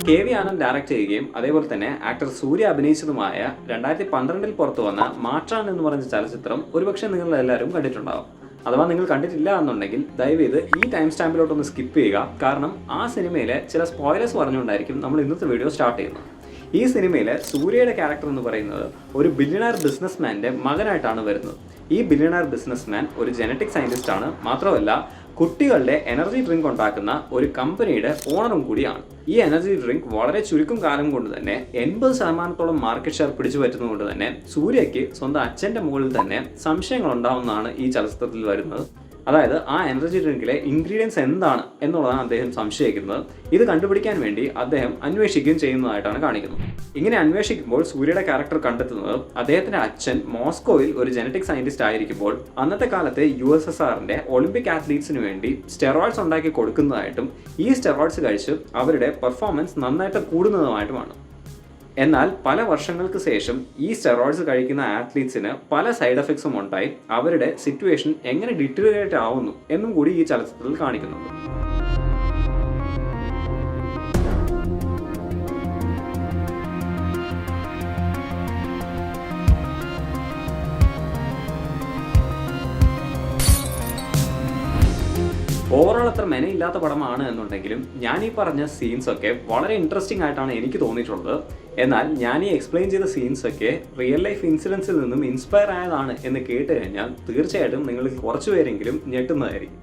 K V. Anand direct ചെയ്യുകയും അതേപോലെ തന്നെ ആക്ടർ സൂര്യ അഭിനയിച്ചതുമായ 2012 പുറത്തു വന്ന മാട്രാൻ എന്ന് പറഞ്ഞ ചലച്ചിത്രം ഒരുപക്ഷെ നിങ്ങൾ എല്ലാവരും കണ്ടിട്ടുണ്ടാവും. അഥവാ നിങ്ങൾ കണ്ടിട്ടില്ല എന്നുണ്ടെങ്കിൽ ദയവേത് ഈ ടൈം സ്റ്റാമ്പിലോട്ടൊന്ന് സ്കിപ്പ് ചെയ്യുക. കാരണം ആ സിനിമയിലെ ചില സ്പോയിലേഴ്സ് പറഞ്ഞുകൊണ്ടായിരിക്കും നമ്മൾ ഇന്നത്തെ വീഡിയോ സ്റ്റാർട്ട് ചെയ്യുന്നത്. ഈ സിനിമയിലെ സൂര്യയുടെ ക്യാരക്ടർ എന്ന് പറയുന്നത് ഒരു ബില്യണയർ ബിസിനസ്മാൻ്റെ മകനായിട്ടാണ് വരുന്നത്. ഈ ബില്യണയർ ബിസിനസ്മാൻ ഒരു ജനറ്റിക് സയൻറ്റിസ്റ്റ് ആണ്. മാത്രമല്ല കുട്ടികളുടെ എനർജി ഡ്രിങ്ക് ഉണ്ടാക്കുന്ന ഒരു കമ്പനിയുടെ ഓണറും കൂടിയാണ്. ഈ എനർജി ഡ്രിങ്ക് വളരെ ചുരുക്കം കാലം കൊണ്ട് തന്നെ 80% മാർക്കറ്റ് ഷെയർ പിടിച്ചു പറ്റുന്നതുകൊണ്ട് തന്നെ സൂര്യയ്ക്ക് സ്വന്തം അച്ഛൻ്റെ മുകളിൽ തന്നെ സംശയങ്ങൾ ഉണ്ടാവുന്നതാണ് ഈ ചലച്ചിത്രത്തിൽ വരുന്നത്. അതായത് ആ എനർജി ഡ്രിങ്കിലെ ഇൻഗ്രീഡിയൻസ് എന്താണ് എന്നുള്ളതാണ് അദ്ദേഹം സംശയിക്കുന്നത്. ഇത് കണ്ടുപിടിക്കാൻ വേണ്ടി അദ്ദേഹം അന്വേഷിക്കുകയും ചെയ്യുന്നതായിട്ടാണ് കാണിക്കുന്നത്. ഇങ്ങനെ അന്വേഷിക്കുമ്പോൾ സൂര്യയുടെ ക്യാരക്ടർ കണ്ടെത്തുന്നത് അദ്ദേഹത്തിന്റെ അച്ഛൻ മോസ്കോയിൽ ഒരു ജനറ്റിക് സയന്റിസ്റ്റ് ആയിരിക്കുമ്പോൾ അന്നത്തെ കാലത്തെ USSRന്റെ ഒളിമ്പിക് ആത്ലീറ്റ്സിന് വേണ്ടി സ്റ്റെറോയിഡ്സ് ഉണ്ടാക്കി കൊടുക്കുന്നതായിട്ടും ഈ സ്റ്റെറോയിഡ്സ് കഴിച്ച് അവരുടെ പെർഫോമൻസ് നന്നായിട്ട് കൂടുന്നതുമായിട്ടുമാണ്. എന്നാൽ പല വർഷങ്ങൾക്ക് ശേഷം ഈ സ്റ്റെറോയിഡ്സ് കഴിക്കുന്ന ആത്ലീറ്റ്സിന് പല സൈഡ് എഫക്ട്സും ഉണ്ടായി അവരുടെ സിറ്റുവേഷൻ എങ്ങനെ ഡിറ്റീരിയറേറ്റ് ആവുന്നു എന്നും കൂടി ഈ ചലച്ചിത്രത്തിൽ കാണിക്കുന്നുണ്ട്. ഓവറോൾ അത്ര മെനയില്ലാത്ത പടമാണ് എന്നുണ്ടെങ്കിലും ഞാൻ ഈ പറഞ്ഞ സീൻസ് ഒക്കെ വളരെ ഇൻട്രസ്റ്റിംഗ് ആയിട്ടാണ് എനിക്ക് തോന്നിയിട്ടുള്ളത്. എന്നാൽ ഞാൻ ഈ എക്സ്പ്ലെയിൻ ചെയ്ത സീൻസ് ഒക്കെ റിയൽ ലൈഫ് ഇൻസിഡൻസിൽ നിന്നും ഇൻസ്പയർ ആയതാണ് എന്ന് കേട്ട് കഴിഞ്ഞാൽ തീർച്ചയായിട്ടും നിങ്ങൾക്ക് കുറച്ചു പേരെങ്കിലും ഞെട്ടുന്നതായിരിക്കും.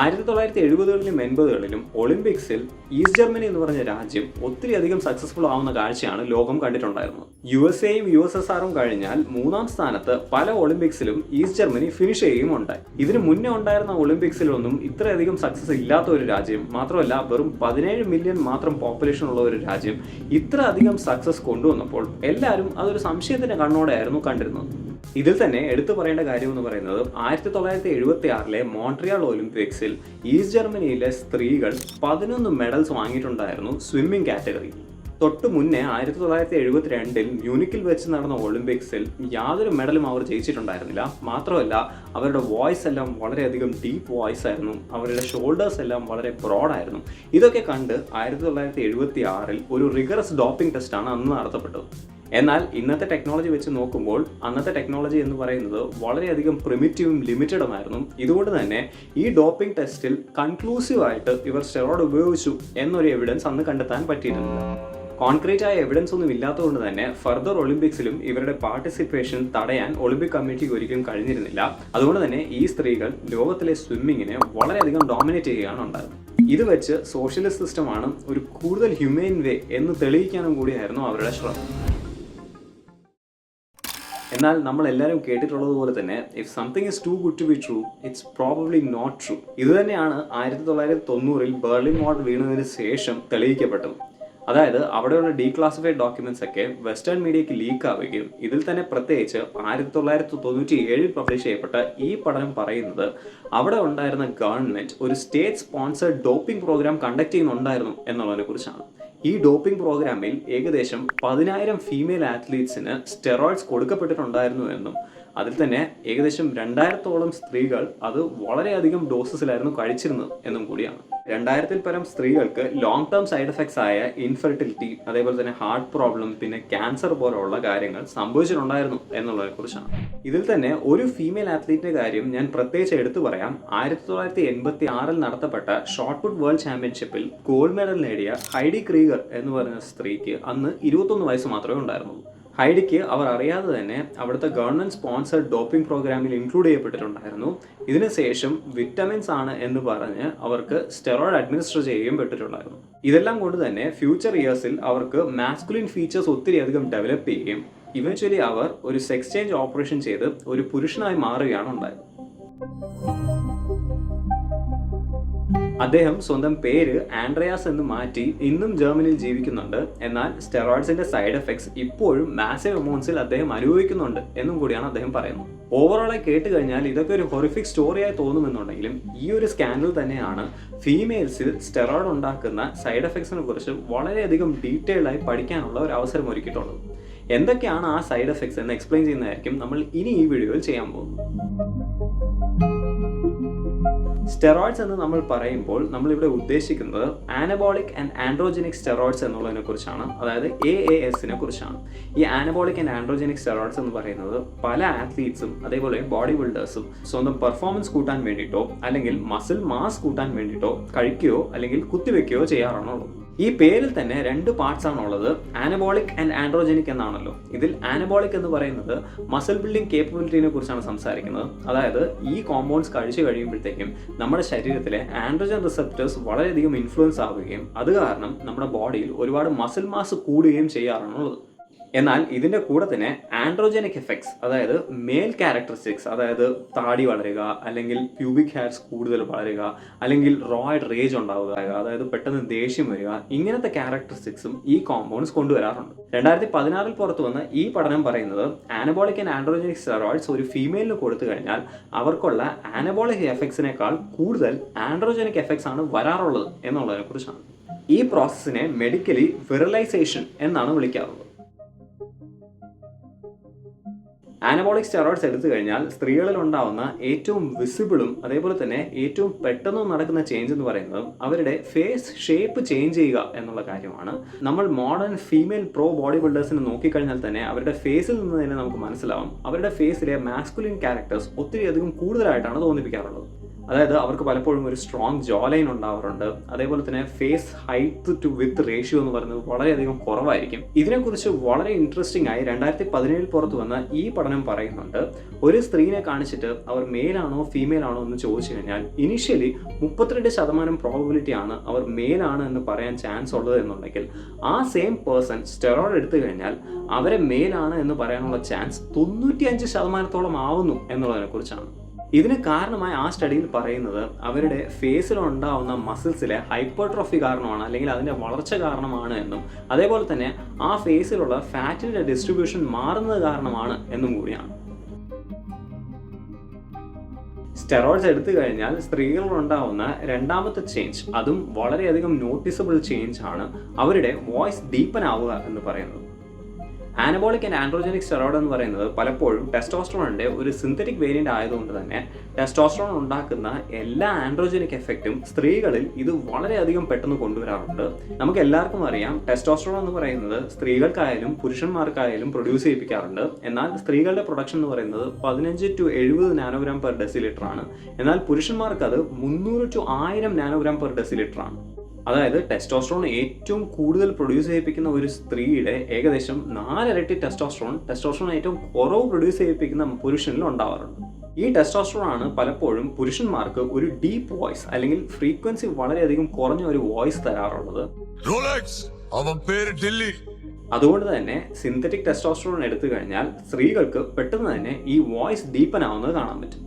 1970കളിലും 80കളിലും ഒളിമ്പിക്സിൽ ഈസ്റ്റ് ജർമ്മനി എന്ന് പറഞ്ഞ രാജ്യം ഒത്തിരി അധികം സക്സസ്ഫുൾ ആവുന്ന കാഴ്ചയാണ് ലോകം കണ്ടിട്ടുണ്ടായിരുന്നത്. USA-യും USSR-ഉം കഴിഞ്ഞാൽ 3-ാം സ്ഥാനത്ത് പല ഒളിമ്പിക്സിലും ഈസ്റ്റ് ജർമ്മനി ഫിനിഷ് ചെയ്യുകയും ഉണ്ടായി. ഇതിന് മുന്നേ ഉണ്ടായിരുന്ന ഒളിമ്പിക്സിലൊന്നും ഇത്രയധികം സക്സസ് ഇല്ലാത്ത ഒരു രാജ്യം, മാത്രമല്ല വെറും 17 മില്യൺ മാത്രം പോപ്പുലേഷൻ ഉള്ള ഒരു രാജ്യം ഇത്ര അധികം സക്സസ് കൊണ്ടുവന്നപ്പോൾ എല്ലാവരും അതൊരു സംശയത്തിന്റെ കണ്ണോടെയായിരുന്നു കണ്ടിരുന്നത്. ഇതിൽ തന്നെ എടുത്തു പറയേണ്ട കാര്യം എന്ന് പറയുന്നത് 1976-ലെ മോൺട്രിയാൾ ഒളിമ്പിക്സിൽ ഈസ്റ്റ് ജർമ്മനിയിലെ സ്ത്രീകൾ 11 മെഡൽസ് വാങ്ങിയിട്ടുണ്ടായിരുന്നു സ്വിമ്മിംഗ് കാറ്റഗറി. തൊട്ട് മുന്നേ 1972-ൽ മ്യൂണിക്കിൽ വെച്ച് നടന്ന ഒളിമ്പിക്സിൽ യാതൊരു മെഡലും അവർ ജയിച്ചിട്ടുണ്ടായിരുന്നില്ല. മാത്രമല്ല അവരുടെ വോയിസ് എല്ലാം വളരെയധികം ഡീപ്പ് വോയിസ് ആയിരുന്നു, അവരുടെ ഷോൾഡേഴ്സ് എല്ലാം വളരെ ബ്രോഡായിരുന്നു. ഇതൊക്കെ കണ്ട് 1976-ൽ ഒരു റിഗറസ് ഡോപ്പിംഗ് ടെസ്റ്റാണ് അന്ന് നടത്തപ്പെട്ടത്. എന്നാൽ ഇന്നത്തെ ടെക്നോളജി വെച്ച് നോക്കുമ്പോൾ അന്നത്തെ ടെക്നോളജി എന്ന് പറയുന്നത് വളരെയധികം പ്രിമിറ്റീവും ലിമിറ്റഡുമായിരുന്നു. ഇതുകൊണ്ട് തന്നെ ഈ ഡോപ്പിംഗ് ടെസ്റ്റിൽ കൺക്ലൂസീവായിട്ട് ഇവർ സ്റ്റെറോയിഡ് ഉപയോഗിച്ചു എന്നൊരു എവിഡൻസ് അന്ന് കണ്ടെത്താൻ പറ്റിയിരുന്നില്ല. കോൺക്രീറ്റ് ആയ എവിഡൻസ് ഒന്നും ഇല്ലാത്തതുകൊണ്ട് തന്നെ ഫർദർ ഒളിമ്പിക്സിലും ഇവരുടെ പാർട്ടിസിപ്പേഷൻ തടയാൻ ഒളിമ്പിക് കമ്മിറ്റിക്ക് ഒരിക്കലും കഴിഞ്ഞിരുന്നില്ല. അതുകൊണ്ട് തന്നെ ഈ സ്ത്രീകൾ ലോകത്തിലെ സ്വിമ്മിങ്ങിനെ വളരെയധികം ഡോമിനേറ്റ് ചെയ്യുകയാണ് ഉണ്ടായത്. ഇത് വെച്ച് സോഷ്യലിസ്റ്റ് സിസ്റ്റമാണ് ഒരു കൂടുതൽ ഹ്യൂമെയിൻ വേ എന്ന് തെളിയിക്കാനും കൂടിയായിരുന്നു അവരുടെ ശ്രമം. എന്നാൽ നമ്മൾ എല്ലാവരും കേട്ടിട്ടുള്ളതുപോലെ തന്നെ if something is too good to be true it's probably not true. ഇത് തന്നെയാണ് 1990-ൽ ബെർലിൻ വാൾ വീണതിന് ശേഷം തെളിയിക്കപ്പെട്ടത്. അതായത് അവിടെയുള്ള ഡീക്ലാസിഫൈഡ് ഡോക്യുമെന്റ്സ് ഒക്കെ വെസ്റ്റേൺ മീഡിയയ്ക്ക് ലീക്ക് ആവുകയും ഇതിൽ തന്നെ പ്രത്യേകിച്ച് 1997-ൽ പബ്ലിഷ് ചെയ്യപ്പെട്ട ഈ പഠനം പറയുന്നത് അവിടെ ഉണ്ടായിരുന്ന ഗവൺമെന്റ് ഒരു state sponsored doping program conduct ചെയ്യുന്നുണ്ടായിരുന്നു എന്നുള്ളതിനെ കുറിച്ചാണ്. ഈ ഡോപ്പിംഗ് പ്രോഗ്രാമിൽ ഏകദേശം 10,000 ഫീമെയിൽ ആത്ലീറ്റ്സിന് സ്റ്റെറോയിഡ്സ് കൊടുക്കപ്പെട്ടിട്ടുണ്ടായിരുന്നു എന്നും അതിൽ തന്നെ ഏകദേശം 2000-ഓളം സ്ത്രീകൾ അത് വളരെയധികം ഡോസസിലായിരുന്നു കഴിച്ചിരുന്നത് എന്നും കൂടിയാണ്. 2000-ൽ പരം സ്ത്രീകൾക്ക് ലോങ് ടേം സൈഡ് എഫക്ട്സ് ആയ ഇൻഫെർട്ടിലിറ്റി, അതേപോലെ തന്നെ ഹാർട്ട് പ്രോബ്ലം, പിന്നെ ക്യാൻസർ പോലുള്ള കാര്യങ്ങൾ സംഭവിച്ചിട്ടുണ്ടായിരുന്നു എന്നുള്ളതിനെ കുറിച്ചാണ്. ഇതിൽ തന്നെ ഒരു ഫീമെയിൽ ആത്ലീറ്റിന്റെ കാര്യം ഞാൻ പ്രത്യേകിച്ച് എടുത്തു പറയാം. 1986-ൽ നടത്തപ്പെട്ട ഷോട്ട് പുട്ട് വേൾഡ് ചാമ്പ്യൻഷിപ്പിൽ ഗോൾഡ് മെഡൽ നേടിയ ഹൈഡി ക്രീഗർ എന്ന് പറയുന്ന സ്ത്രീക്ക് അന്ന് 21 വയസ്സ് മാത്രമേ ഉണ്ടായിരുന്നുള്ളൂ. ഹൈഡിക്ക് അവർ അറിയാതെ തന്നെ അവിടുത്തെ ഗവൺമെന്റ് സ്പോൺസർഡ് ഡോപ്പിംഗ് പ്രോഗ്രാമിൽ ഇൻക്ലൂഡ് ചെയ്യപ്പെട്ടിട്ടുണ്ടായിരുന്നു. ഇതിനുശേഷം വിറ്റമിൻസ് ആണ് എന്ന് പറഞ്ഞ് അവർക്ക് സ്റ്റെറോയിഡ് അഡ്മിനിസ്റ്റർ ചെയ്യുകയും പെട്ടിട്ടുണ്ടായിരുന്നു. ഇതെല്ലാം കൊണ്ട് തന്നെ ഫ്യൂച്ചർ ഇയേഴ്സിൽ അവർക്ക് മാസ്കുലിൻ ഫീച്ചേഴ്സ് ഒത്തിരി അധികം ഡെവലപ്പ് ചെയ്യുകയും ഇവൻച്വലി അവർ ഒരു സെക്സ് ചേഞ്ച് ഓപ്പറേഷൻ ചെയ്ത് ഒരു പുരുഷനായി മാറുകയാണ് ഉണ്ടായത്. അദ്ദേഹം സ്വന്തം പേര് ആൻഡ്രയാസ് എന്ന് മാറ്റി ഇന്നും ജർമ്മനിയിൽ ജീവിക്കുന്നുണ്ട്. എന്നാൽ സ്റ്റെറോയിഡ്സിന്റെ സൈഡ് എഫക്ട്സ് ഇപ്പോഴും മാസീവ് എമൗണ്ട്സിൽ അദ്ദേഹം അനുഭവിക്കുന്നുണ്ട് എന്നും കൂടിയാണ് അദ്ദേഹം പറയുന്നത്. ഓവറോളായി കേട്ട് കഴിഞ്ഞാൽ ഇതൊക്കെ ഒരു ഹൊറിഫിക് സ്റ്റോറിയായി തോന്നുമെന്നുണ്ടെങ്കിലും ഈ ഒരു സ്കാൻഡൽ തന്നെയാണ് ഫീമെയിൽസിൽ സ്റ്റെറോയിഡ് ഉണ്ടാക്കുന്ന സൈഡ് എഫക്ട്സിനെ കുറിച്ച് വളരെയധികം ഡീറ്റെയിൽഡായി പഠിക്കാനുള്ള ഒരു അവസരം ഒരുക്കിയിട്ടുള്ളത്. എന്തൊക്കെയാണ് ആ സൈഡ് എഫക്ട്സ് എന്ന് എക്സ്പ്ലെയിൻ ചെയ്യുന്നതായിരിക്കും നമ്മൾ ഇനി ഈ വീഡിയോയിൽ ചെയ്യാൻ പോകുന്നത്. സ്റ്റെറോയിഡ്സ് എന്ന് നമ്മൾ പറയുമ്പോൾ നമ്മളിവിടെ ഉദ്ദേശിക്കുന്നത് ആനബോളിക് ആൻഡ് ആൻഡ്രോജനിക് സ്റ്റെറോയിഡ്സ് എന്നുള്ളതിനെ കുറിച്ചാണ്, അതായത് AASനെ കുറിച്ചാണ്. ഈ ആനബോളിക് ആൻഡ് ആൻഡ്രോജനിക് സ്റ്റെറോയിഡ്സ് എന്ന് പറയുന്നത് പല ആത്ലീറ്റ്സും അതേപോലെ ബോഡി ബിൽഡേഴ്സും സ്വന്തം പെർഫോമൻസ് കൂട്ടാൻ വേണ്ടിയിട്ടോ അല്ലെങ്കിൽ മസിൽ മാസ് കൂട്ടാൻ വേണ്ടിയിട്ടോ കഴിക്കുകയോ അല്ലെങ്കിൽ കുത്തിവെക്കുകയോ ചെയ്യാറാണുള്ളത്. ഈ പേരിൽ തന്നെ 2 പാർട്സ് ആണുള്ളത്, ആനബോളിക് ആൻഡ് ആൻഡ്രോജനിക് എന്നാണല്ലോ. ഇതിൽ ആനബോളിക് എന്ന് പറയുന്നത് മസിൽ ബിൽഡിംഗ് കേപ്പബിലിറ്റിനെ കുറിച്ചാണ് സംസാരിക്കുന്നത്. അതായത് ഈ കോമ്പൗണ്ട്സ് കഴിച്ചു കഴിയുമ്പോഴത്തേക്കും നമ്മുടെ ശരീരത്തിലെ ആൻഡ്രോജൻ റിസപ്റ്റേഴ്സ് വളരെയധികം ഇൻഫ്ലുവൻസ് ആവുകയും അത് കാരണം നമ്മുടെ ബോഡിയിൽ ഒരുപാട് മസിൽ മാസ് കൂടുകയും ചെയ്യാറാണുള്ളത്. എന്നാൽ ഇതിൻ്റെ കൂടെ തന്നെ ആൻഡ്രോജനിക് എഫക്ട്സ്, അതായത് മെയിൽ ക്യാരക്ടറിസ്റ്റിക്സ്, അതായത് താടി വളരുക അല്ലെങ്കിൽ പ്യൂബിക് ഹെയർസ് കൂടുതൽ വളരുക അല്ലെങ്കിൽ റോയിഡ് റേജ് ഉണ്ടാവുക, അതായത് പെട്ടെന്ന് ദേഷ്യം വരിക, ഇങ്ങനത്തെ ക്യാരക്ടറിസ്റ്റിക്സും ഈ കോമ്പൗണ്ട്സ് കൊണ്ടുവരാറുണ്ട്. 2016 പുറത്തു വന്ന ഈ പഠനം പറയുന്നത് ആനബോളിക് ആൻഡ് ആൻഡ്രോജനിക് സ്റ്റെറോയിഡ്സ് ഒരു ഫീമെയിലിന് കൊടുത്തു കഴിഞ്ഞാൽ അവർക്കുള്ള ആനബോളിക് എഫക്ട്സിനേക്കാൾ കൂടുതൽ ആൻഡ്രോജനിക് എഫക്ട്സ് ആണ് വരാറുള്ളത് എന്നുള്ളതിനെ കുറിച്ചാണ്. ഈ പ്രോസസ്സിനെ മെഡിക്കലി വിറലൈസേഷൻ എന്നാണ് വിളിക്കാറുള്ളത്. ആനബോളിക് സ്റ്റെറോയിഡ്സ് എടുത്തു കഴിഞ്ഞാൽ സ്ത്രീകളിൽ ഉണ്ടാവുന്ന ഏറ്റവും വിസിബിളും അതേപോലെ തന്നെ ഏറ്റവും പെട്ടെന്ന് നടക്കുന്ന ചേഞ്ച് എന്ന് പറയുന്നത് അവരുടെ ഫേസ് ഷേപ്പ് ചേഞ്ച് ചെയ്യുക എന്നുള്ള കാര്യമാണ്. നമ്മൾ മോഡേൺ ഫീമെയിൽ പ്രോ ബോഡി ബിൽഡേഴ്സിനെ നോക്കിക്കഴിഞ്ഞാൽ തന്നെ അവരുടെ ഫേസിൽ നിന്ന് തന്നെ നമുക്ക് മനസ്സിലാവും അവരുടെ ഫേസിലെ മാസ്കുലിൻ ക്യാരക്ടേഴ്സ് ഒത്തിരി അധികം കൂടുതലായിട്ടാണ് തോന്നിപ്പിക്കാറുള്ളത്. അതായത് അവർക്ക് പലപ്പോഴും ഒരു സ്ട്രോങ് ജോ ലൈൻ ഉണ്ടാവാറുണ്ട്. അതേപോലെ തന്നെ face height to with ratio എന്ന് പറയുന്നത് വളരെയധികം കുറവായിരിക്കും. ഇതിനെക്കുറിച്ച് വളരെ ഇൻട്രസ്റ്റിംഗ് ആയി 2017 പുറത്തു വന്ന ഈ പഠനം പറയുന്നുണ്ട്, ഒരു സ്ത്രീനെ കാണിച്ചിട്ട് അവർ മെയിലാണോ ഫീമെയിൽ ആണോ എന്ന് ചോദിച്ചു കഴിഞ്ഞാൽ ഇനിഷ്യലി 32% പ്രോബബിലിറ്റി ആണ് അവർ മെയിലാണ് എന്ന് പറയാൻ ചാൻസ് ഉള്ളത് എന്നുണ്ടെങ്കിൽ ആ സെയിം പേഴ്സൺ സ്റ്റെറോയിഡ് എടുത്തു കഴിഞ്ഞാൽ അവരെ മെയിലാണ് എന്ന് പറയാനുള്ള ചാൻസ് 95% ആവുന്നു എന്നുള്ളതിനെ കുറിച്ചാണ്. ഇതിന് കാരണമായി ആ സ്റ്റഡിയിൽ പറയുന്നത് അവരുടെ ഫേസിലുണ്ടാവുന്ന മസിൽസിലെ ഹൈപ്പർട്രോഫി കാരണമാണ് അല്ലെങ്കിൽ അതിൻ്റെ വളർച്ച കാരണമാണ് എന്നും അതേപോലെ തന്നെ ആ ഫേസിലുള്ള ഫാറ്റിൻ്റെ ഡിസ്ട്രിബ്യൂഷൻ മാറുന്നത് കാരണമാണ് എന്നും കൂടിയാണ്. സ്റ്റെറോയിഡ്സ് എടുത്തു കഴിഞ്ഞാൽ സ്ത്രീകളിലുണ്ടാവുന്ന രണ്ടാമത്തെ ചേഞ്ച്, അതും വളരെയധികം നോട്ടീസബിൾ ചേഞ്ച് ആണ്, അവരുടെ വോയിസ് ഡീപ്പൻ ആവുക എന്ന് പറയുന്നത്. ആനബോളിക് ആൻഡ് ആൻഡ്രോജനിക് സ്റ്റെറോയിഡ് എന്ന് പറയുന്നത് പലപ്പോഴും ടെസ്റ്റോസ്റ്ററോണിൻ്റെ ഒരു സിന്തറ്റിക് വേരിയൻ്റ് ആയതുകൊണ്ട് തന്നെ ടെസ്റ്റോസ്റ്ററോൺ ഉണ്ടാക്കുന്ന എല്ലാ ആൻഡ്രോജനിക് എഫക്റ്റും സ്ത്രീകളിൽ ഇത് വളരെയധികം പെട്ടെന്ന് കൊണ്ടുവരാറുണ്ട്. നമുക്ക് എല്ലാവർക്കും അറിയാം ടെസ്റ്റോസ്റ്ററോൺ എന്ന് പറയുന്നത് സ്ത്രീകൾക്കായാലും പുരുഷന്മാർക്കായാലും പ്രൊഡ്യൂസ് ചെയ്യിപ്പിക്കാറുണ്ട്. എന്നാൽ സ്ത്രീകളുടെ പ്രൊഡക്ഷൻ എന്ന് പറയുന്നത് 15 to 70 നാനോഗ്രാം പെർ ഡെസിലിറ്റർ ആണ്. എന്നാൽ പുരുഷന്മാർക്ക് അത് 300 to 1000 നാനോഗ്രാം പെർ ഡെസിലിറ്റർ ആണ്. അതായത് ടെസ്റ്റോസ്റ്ററോൺ ഏറ്റവും കൂടുതൽ പ്രൊഡ്യൂസ് ചെയ്യിപ്പിക്കുന്ന ഒരു സ്ത്രീയുടെ ഏകദേശം 4 ഇരട്ടി ടെസ്റ്റോസ്റ്ററോൺ ഏറ്റവും കുറവ് പ്രൊഡ്യൂസ് ചെയ്യിപ്പിക്കുന്ന പുരുഷനിൽ ഉണ്ടാവാറുണ്ട്. ഈ ടെസ്റ്റോസ്റ്ററോൺ ആണ് പലപ്പോഴും പുരുഷന്മാർക്ക് ഒരു ഡീപ്പ് വോയിസ് അല്ലെങ്കിൽ ഫ്രീക്വൻസി വളരെയധികം കുറഞ്ഞ ഒരു വോയിസ് തരാറുള്ളത്. അതുകൊണ്ട് തന്നെ സിന്തറ്റിക് ടെസ്റ്റോസ്റ്ററോൺ എടുത്തു കഴിഞ്ഞാൽ സ്ത്രീകൾക്ക് പെട്ടെന്ന് തന്നെ ഈ വോയിസ് ഡീപ്പൻ ആവുന്നത് കാണാൻ പറ്റും.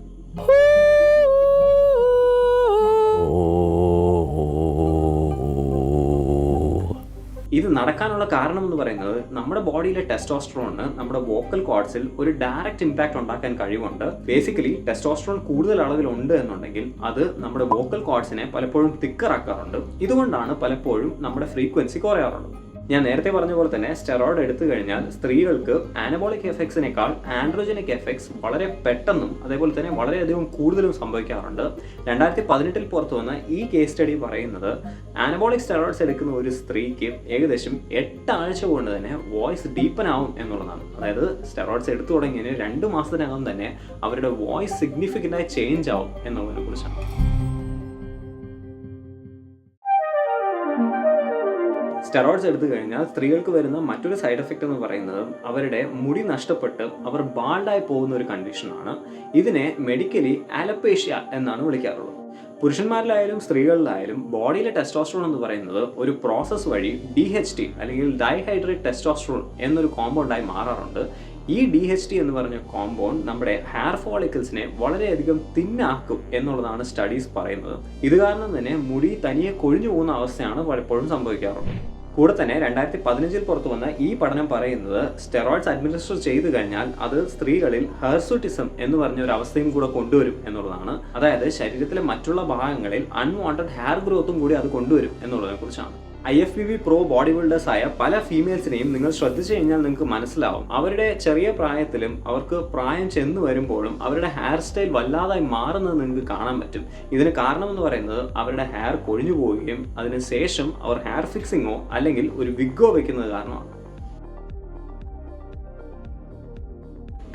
ഇത് നടക്കാനുള്ള കാരണം എന്ന് പറയുന്നത് നമ്മുടെ ബോഡിയിലെ ടെസ്റ്റോസ്റ്ററോണിന് നമ്മുടെ വോക്കൽ കോർഡ്സിൽ ഒരു ഡയറക്റ്റ് ഇമ്പാക്ട് ഉണ്ടാക്കാൻ കഴിവുണ്ട്. ബേസിക്കലി ടെസ്റ്റോസ്റ്ററോൺ കൂടുതൽ അളവിലുണ്ട് എന്നുണ്ടെങ്കിൽ അത് നമ്മുടെ വോക്കൽ കോർഡ്സിനെ പലപ്പോഴും തിക്കറാക്കാറുണ്ട്. ഇതുകൊണ്ടാണ് പലപ്പോഴും നമ്മുടെ ഫ്രീക്വൻസി കുറയാറുള്ളത്. ഞാൻ നേരത്തെ പറഞ്ഞ പോലെ തന്നെ സ്റ്റെറോയിഡ് എടുത്തു കഴിഞ്ഞാൽ സ്ത്രീകൾക്ക് ആനബോളിക് എഫക്ട്സിനേക്കാൾ ആൻഡ്രോജനിക് എഫക്ട്സ് വളരെ പെട്ടെന്നും അതേപോലെ തന്നെ വളരെയധികം കൂടുതലും സംഭവിക്കാറുണ്ട്. 2018 പുറത്തു വന്ന ഈ കേസ് സ്റ്റഡി പറയുന്നത് ആനബോളിക് സ്റ്റെറോയിഡ്സ് എടുക്കുന്ന ഒരു സ്ത്രീക്ക് ഏകദേശം 8 ആഴ്ച കൊണ്ട് തന്നെ വോയിസ് ഡീപ്പൻ ആവും എന്നുള്ളതാണ്. അതായത് സ്റ്റെറോയിഡ്സ് എടുത്തു തുടങ്ങിയതിന് 2 മാസത്തിനകം തന്നെ അവരുടെ വോയിസ് സിഗ്നിഫിക്കൻ്റായി ചേഞ്ച് ആവും എന്നുള്ളതിനെ കുറിച്ചാണ്. സ്റ്റെറോയിഡ്സ് എടുത്തു കഴിഞ്ഞാൽ സ്ത്രീകൾക്ക് വരുന്ന മറ്റൊരു സൈഡ് എഫക്റ്റ് എന്ന് പറയുന്നത് അവരുടെ മുടി നഷ്ടപ്പെട്ട് അവർ ബാൾഡായി പോകുന്ന ഒരു കണ്ടീഷനാണ്. ഇതിനെ മെഡിക്കലി അലോപേഷ്യ എന്നാണ് വിളിക്കാറുള്ളത്. പുരുഷന്മാരിലായാലും സ്ത്രീകളിലായാലും ബോഡിയിലെ ടെസ്റ്റോസ്റ്ററോൺ എന്ന് പറയുന്നത് ഒരു പ്രോസസ്സ് വഴി DHT അല്ലെങ്കിൽ ഡൈഹൈഡ്രേറ്റ് ടെസ്റ്റോസ്റ്ററോൺ എന്നൊരു കോമ്പൗണ്ടായി മാറാറുണ്ട്. ഈ DHT എന്ന് പറഞ്ഞ കോമ്പൗണ്ട് നമ്മുടെ ഹെയർ ഫോളിക്കിൾസിനെ വളരെയധികം തിന്നാക്കും എന്നുള്ളതാണ് സ്റ്റഡീസ് പറയുന്നത്. ഇത് കാരണം തന്നെ മുടി തനിയെ കൊഴിഞ്ഞു പോകുന്ന അവസ്ഥയാണ് പലപ്പോഴും സംഭവിക്കാറുള്ളത്. കൂടെ തന്നെ 2015 പുറത്തു വന്ന ഈ പഠനം പറയുന്നത് സ്റ്റെറോയിഡ്സ് അഡ്മിനിസ്റ്റർ ചെയ്തു കഴിഞ്ഞാൽ അത് സ്ത്രീകളിൽ ഹെർസുട്ടിസം എന്ന് പറഞ്ഞ ഒരു അവസ്ഥയും കൂടെ കൊണ്ടുവരും എന്നുള്ളതാണ്. അതായത് ശരീരത്തിലെ മറ്റുള്ള ഭാഗങ്ങളിൽ അൺവാണ്ടഡ് ഹെയർ ഗ്രോത്തും കൂടി അത് കൊണ്ടുവരും എന്നുള്ളതിനെ കുറിച്ചാണ്. IFBB പ്രോ ബോഡി ബിൽഡേഴ്സ് ആയ പല ഫീമെയിൽസിനെയും നിങ്ങൾ ശ്രദ്ധിച്ചു കഴിഞ്ഞാൽ നിങ്ങൾക്ക് മനസ്സിലാവും അവരുടെ ചെറിയ പ്രായത്തിലും അവർക്ക് പ്രായം ചെന്ന് വരുമ്പോഴും അവരുടെ ഹെയർ സ്റ്റൈൽ വല്ലാതായി മാറുന്നത് നിങ്ങൾക്ക് കാണാൻ പറ്റും. ഇതിന് കാരണം എന്ന് പറയുന്നത് അവരുടെ ഹെയർ കൊഴിഞ്ഞു പോവുകയും അതിനുശേഷം അവർ ഹെയർ ഫിക്സിങ്ങോ അല്ലെങ്കിൽ ഒരു വിഗോ വെക്കുന്നത് കാരണമാണ്.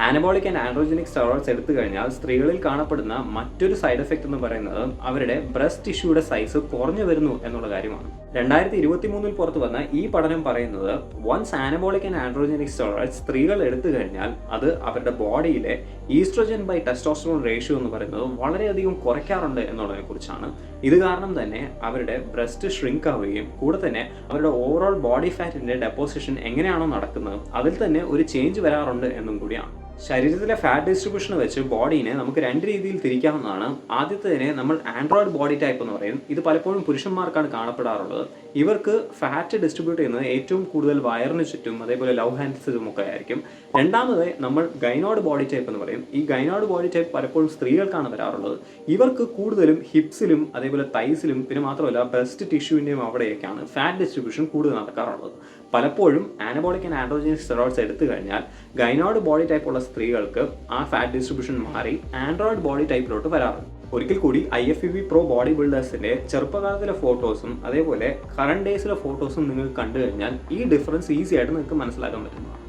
ആനബോളിക് ആൻഡ് ആൻഡ്രോജനിക് സ്റ്റെറോയിഡ്സ് എടുത്തു കഴിഞ്ഞാൽ സ്ത്രീകളിൽ കാണപ്പെടുന്ന മറ്റൊരു സൈഡ് എഫക്റ്റ് എന്ന് പറയുന്നത് അവരുടെ ബ്രസ്റ്റ് ടിഷ്യൂയുടെ സൈസ് കുറഞ്ഞു വരുന്നു എന്നുള്ള കാര്യമാണ്. 2023 പുറത്തു വന്ന ഈ പഠനം പറയുന്നത് once anabolic and androgenic steroids സ്ത്രീകൾ എടുത്തു കഴിഞ്ഞാൽ അത് അവരുടെ ബോഡിയിലെ ഈസ്ട്രോജൻ ബൈ ടെസ്റ്റോസ്റ്ററോൺ റേഷ്യോ എന്ന് പറയുന്നത് വളരെയധികം കുറയ്ക്കാറുണ്ട് എന്നുള്ളതിനെ കുറിച്ചാണ്. ഇത് കാരണം തന്നെ അവരുടെ ബ്രസ്റ്റ് ഷ്രിങ്ക് ആവുകയും കൂടെ തന്നെ അവരുടെ ഓവറോൾ ബോഡി ഫാറ്റിന്റെ ഡെപ്പോസിഷൻ എങ്ങനെയാണോ നടക്കുന്നത് അതിൽ തന്നെ ഒരു ചേഞ്ച് വരാറുണ്ട് എന്നും കൂടിയാണ്. ശരീരത്തിലെ ഫാറ്റ് ഡിസ്ട്രിബ്യൂഷൻ വെച്ച് ബോഡീനെ നമുക്ക് രണ്ട് രീതിയിൽ തിരിക്കാവുന്നതാണ്. ആദ്യത്തേതിനെ നമ്മൾ ആൻഡ്രോയിഡ് ബോഡി ടൈപ്പ് എന്ന് പറയും. ഇത് പലപ്പോഴും പുരുഷന്മാർക്കാണ് കാണപ്പെടാറുള്ളത്. ഇവർക്ക് ഫാറ്റ് ഡിസ്ട്രിബ്യൂട്ട് ചെയ്യുന്നത് ഏറ്റവും കൂടുതൽ വയറിന് ചുറ്റും അതേപോലെ ലവ് ഹാൻഡ്സിലും ഒക്കെ ആയിരിക്കും. രണ്ടാമത് നമ്മൾ ഗൈനോയിഡ് ബോഡി ടൈപ്പ് എന്ന് പറയും. ഈ ഗൈനോയിഡ് ബോഡി ടൈപ്പ് പലപ്പോഴും സ്ത്രീകൾക്കാണ് വരാറുള്ളത്. ഇവർക്ക് കൂടുതലും ഹിപ്സിലും അതേപോലെ തൈസിലും പിന്നെ മാത്രമല്ല ബ്രസ്റ്റ് ടിഷ്യൂവിൻ്റെയും അവിടെയൊക്കെയാണ് ഫാറ്റ് ഡിസ്ട്രിബ്യൂഷൻ കൂടുതൽ നടക്കാറുള്ളത്. പലപ്പോഴും ആനബോളിക് ആൻഡ് ആൻഡ്രോജനിക് സ്റ്റെറോയിഡ്സ് എടുത്തു കഴിഞ്ഞാൽ ഗൈനോയിഡ് ബോഡി ടൈപ്പ് ഉള്ള സ്ത്രീകൾക്ക് ആ ഫാറ്റ് ഡിസ്ട്രിബ്യൂഷൻ മാറി ആൻഡ്രോയിഡ് ബോഡി ടൈപ്പിലോട്ട് വരാറുണ്ട്. ഒരിക്കൽ കൂടി IFBB പ്രോ ബോഡി ബിൽഡേഴ്സിന്റെ ചെറുപ്പകാലത്തിലെ ഫോട്ടോസും അതേപോലെ കറണ്ട് ഡേയ്സിലെ ഫോട്ടോസും നിങ്ങൾ കണ്ടു കഴിഞ്ഞാൽ ഈ ഡിഫറൻസ് ഈസി ആയിട്ട് നിങ്ങൾക്ക് മനസ്സിലാക്കാൻ പറ്റുന്നതാണ്.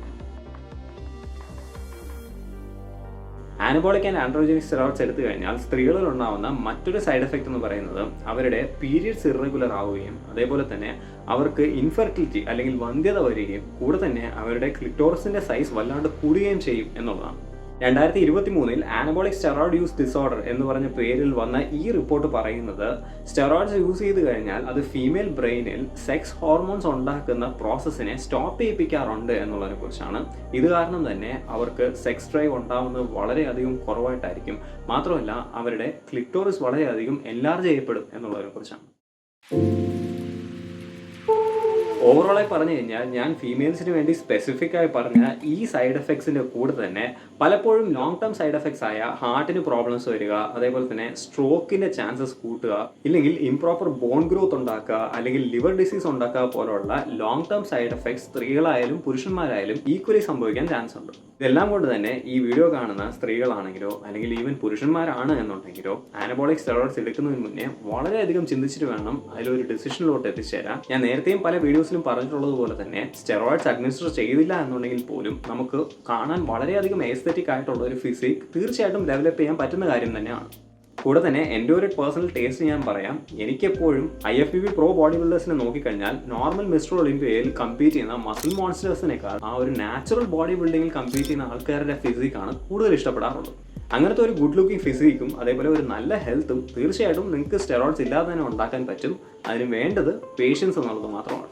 ആനബോളിക് ആൻഡ് ആൻഡ്രോജനിക് സ്റ്റെറോയിഡ്സ് എടുത്തു കഴിഞ്ഞാൽ സ്ത്രീകളിൽ ഉണ്ടാകുന്ന മറ്റൊരു സൈഡ് എഫക്റ്റ് എന്ന് പറയുന്നത് അവരുടെ പീരിയഡ്സ് ഇറഗുലർ ആവുകയും അതേപോലെ തന്നെ അവർക്ക് ഇൻഫെർട്ടിലിറ്റി അല്ലെങ്കിൽ വന്ധ്യത വരികയും കൂടെ തന്നെ അവരുടെ ക്ലിറ്റോറസിന്റെ സൈസ് വല്ലാണ്ട് കൂടുകയും ചെയ്യും എന്നുള്ളതാണ്. 2023 ആനബോളിക് സ്റ്റെറോയിഡ് യൂസ് ഡിസോർഡർ എന്ന് പറഞ്ഞ പേരിൽ വന്ന ഈ റിപ്പോർട്ട് പറയുന്നത് സ്റ്റെറോയിഡ്സ് യൂസ് ചെയ്ത് കഴിഞ്ഞാൽ അത് ഫീമെയിൽ ബ്രെയിനിൽ സെക്സ് ഹോർമോൺസ് ഉണ്ടാക്കുന്ന പ്രോസസ്സിനെ സ്റ്റോപ്പ് ചെയ്യിപ്പിക്കാറുണ്ട് എന്നുള്ളതിനെ കുറിച്ചാണ്. ഇത് കാരണം തന്നെ അവർക്ക് സെക്സ് ഡ്രൈവ് ഉണ്ടാവുന്നത് വളരെയധികം കുറവായിട്ടായിരിക്കും. മാത്രമല്ല അവരുടെ ക്ലിറ്റോറിസ് വളരെയധികം എൻലാർജ് ചെയ്യപ്പെടും എന്നുള്ളതിനെ കുറിച്ചാണ്. ഓവറോളായി പറഞ്ഞു കഴിഞ്ഞാൽ ഞാൻ ഫീമെയിൽസിന് വേണ്ടി സ്പെസിഫിക് ആയി പറഞ്ഞ ഈ സൈഡ് എഫക്ട്സിന്റെ കൂടെ തന്നെ പലപ്പോഴും ലോങ് ടേം സൈഡ് എഫക്ട്സ് ആയ ഹാർട്ടിന് പ്രോബ്ലംസ് വരിക, അതേപോലെ തന്നെ സ്ട്രോക്കിന്റെ ചാൻസസ് കൂട്ടുക, ഇല്ലെങ്കിൽ ഇംപ്രോപ്പർ ബോൺ ഗ്രോത്ത് ഉണ്ടാക്കുക, അല്ലെങ്കിൽ ലിവർ ഡിസീസ് ഉണ്ടാക്കുക പോലുള്ള ലോങ് ടേം സൈഡ് എഫക്ട്സ് സ്ത്രീകളായാലും പുരുഷന്മാരായാലും ഈക്വലി സംഭവിക്കാൻ ചാൻസ് ഉണ്ട്. ഇതെല്ലാം കൊണ്ട് തന്നെ ഈ വീഡിയോ കാണുന്ന സ്ത്രീകളാണെങ്കിലോ അല്ലെങ്കിൽ ഈവൻ പുരുഷന്മാരാണ് എന്നുണ്ടെങ്കിലോ ആനബോളിക് സ്റ്റെറോയിഡ്സ് എടുക്കുന്നതിന് മുന്നേ വളരെയധികം ചിന്തിച്ചിട്ട് വേണം അതിലൊരു ഡിസിഷനിലോട്ട് എത്തിച്ചേരാൻ. ഞാൻ നേരത്തെയും പല വീഡിയോസിലും പറഞ്ഞിട്ടുള്ളത് പോലെ തന്നെ സ്റ്റെറോയിഡ്സ് അഡ്മിനിസ്റ്റർ ചെയ്തില്ല എന്നുണ്ടെങ്കിൽ പോലും നമുക്ക് കാണാൻ വളരെയധികം എസ്തെറ്റിക് ആയിട്ടുള്ള ഒരു ഫിസിക് തീർച്ചയായിട്ടും ഡെവലപ്പ് ചെയ്യാൻ പറ്റുന്ന കാര്യം തന്നെയാണ്. കൂടെ തന്നെ എൻ്റെ ഒരു പേഴ്സണൽ ടേസ്റ്റ് ഞാൻ പറയാം. എനിക്കെപ്പോഴും IFBB പ്രോ ബോഡി ബിൽഡേഴ്സിനെ നോക്കിക്കഴിഞ്ഞാൽ നോർമൽ മിസ്റ്റർ ഒളിമ്പിയയിൽ കമ്പീറ്റ് ചെയ്യുന്ന മസിൽ മോൺസ്റ്റേഴ്സിനേക്കാൾ ആ ഒരു നാച്ചുറൽ ബോഡി ബിൽഡിങ്ങിൽ കമ്പീറ്റ് ചെയ്യുന്ന ആൾക്കാരുടെ ഫിസിക്കാണ് കൂടുതൽ ഇഷ്ടപ്പെടാറുള്ളത്. അങ്ങനത്തെ ഒരു ഗുഡ് ലുക്കിംഗ് ഫിസിക്കും അതേപോലെ ഒരു നല്ല ഹെൽത്തും തീർച്ചയായിട്ടും നിങ്ങൾക്ക് സ്റ്റെറോയിഡ്സ് ഇല്ലാതെ തന്നെ ഉണ്ടാക്കാൻ പറ്റും. അതിന് വേണ്ടത് പേഷ്യൻസ് എന്നുള്ളത് മാത്രമാണ്.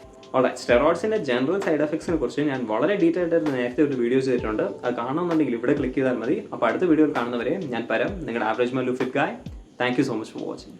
സ്റ്റെറോയിഡ്സിന്റെ ജനറൽ സൈഡ് എഫക്ട്സിനെ കുറിച്ച് ഞാൻ വളരെ ഡീറ്റെയിൽഡ് ആയിട്ട് നേരത്തെ ഒരു വീഡിയോ ചെയ്തിട്ടുണ്ട്. അത് കാണണമെന്നുണ്ടെങ്കിൽ ഇവിടെ ക്ലിക്ക് ചെയ്താൽ മതി. അപ്പോൾ അടുത്ത വീഡിയോയിൽ കാണുന്നവരെ ഞാൻ പരം, നിങ്ങളുടെ average Mallu fit guy. Thank you so much for watching.